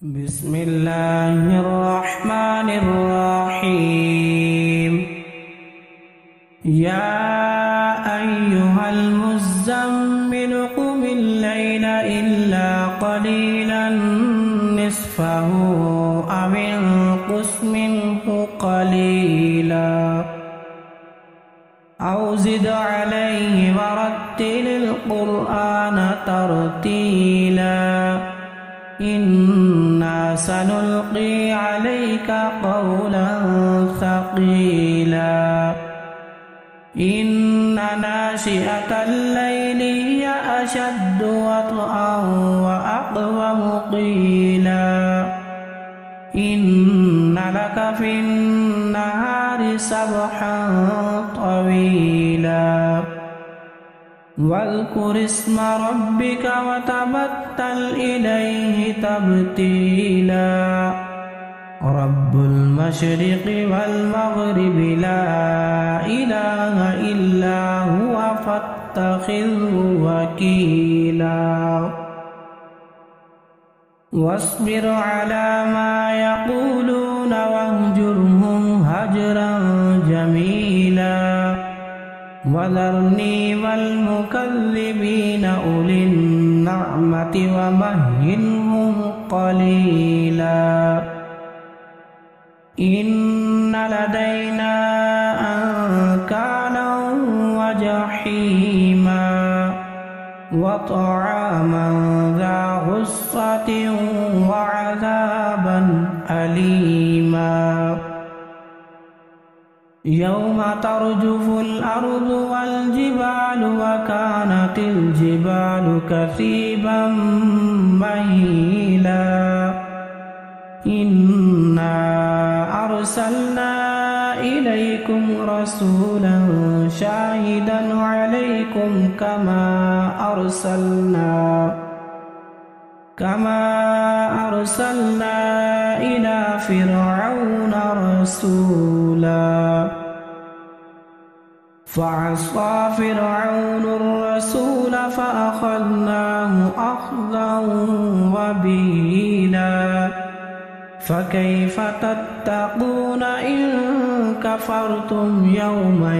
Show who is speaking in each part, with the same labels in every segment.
Speaker 1: بسم الله الرحمن الرحيم يا أيها المزمل قم الليل إلا قليلا نصفه أو انقص منه قليلا أو زد عليه ورتل القرآن ترتيلا إنا سنلقي عليك قولا ثقيلا إن ناشئة الليل هي أشد وطئا وأقوم قيلا إن لك في النهار سبحا طويلا واذكر اسم ربك وتبتل إليه تبتيلا رب المشرق والمغرب لا إله إلا هو فاتخذه وكيلا واصبر على ما يقولون واهجرهم هجرا جميلا وذرني والمكذبين أولي النعمة ومهلهم قليلا إن لدينا أنكالا وجحيما وطعاما ذا غصة وعذابا أليما يوم ترجف الأرض والجبال وكانت الجبال كثيبا مهيلا إنا أرسلنا إليكم رسولا شاهدا عليكم كما أرسلنا إلى فرعون رسولا فعصى فرعون الرسول فأخذناه أخذا وبيلا فكيف تتقون إن كفرتم يوما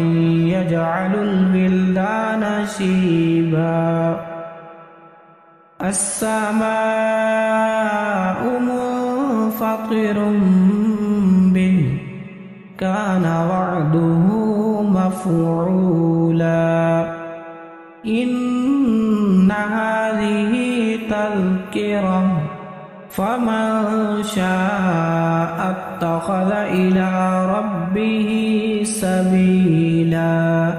Speaker 1: يجعل الولدان شيبا السماء منفطر به كان وعده مفعولا إن هذه تذكرة فمن شاء اتخذ إلى ربه سبيلا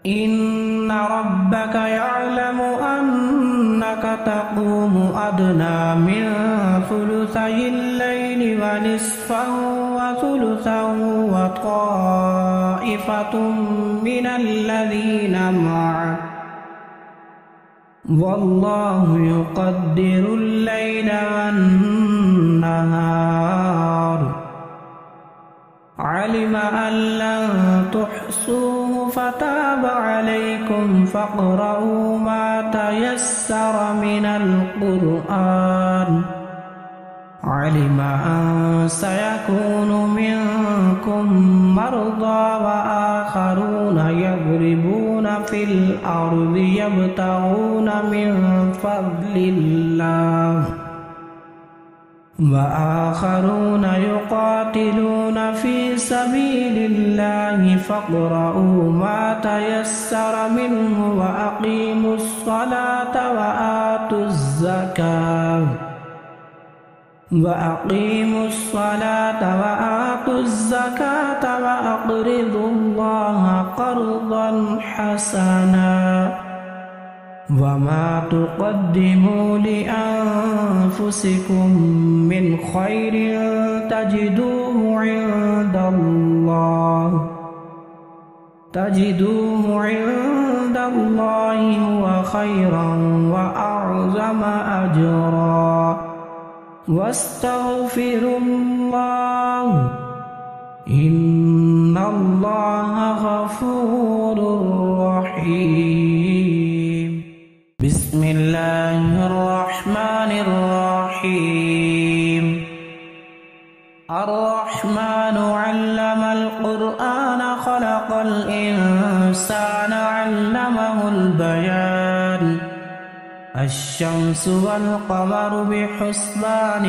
Speaker 1: إن ربك يعلم أنك تقوم أدنى من ثلثي الليل ونصفه وثلثا وطائفة من الذين معك والله يقدر الليل والنهار علم أن لن تحصوه فتاب عليكم فاقرؤوا ما تيسر من القرآن علم أن سيكون منكم مرضى وآخرون يضربون في الأرض يبتغون من فضل الله وآخرون يقاتلون في سبيل الله فاقرؤوا ما تيسر منه وأقيموا الصلاة وآتوا الزكاة وأقرضوا الله قرضا حسنا وما تقدموا لأنفسكم من خير تجدوه عند الله هو خيرا وأعظم أجرا واستغفروا الله إن الله غفور رحيم بسم الله الرحمن الرحيم الرحيم الرحمن علم القرآن خلق الإنسان علمه البيان الشمس والقمر بحسبان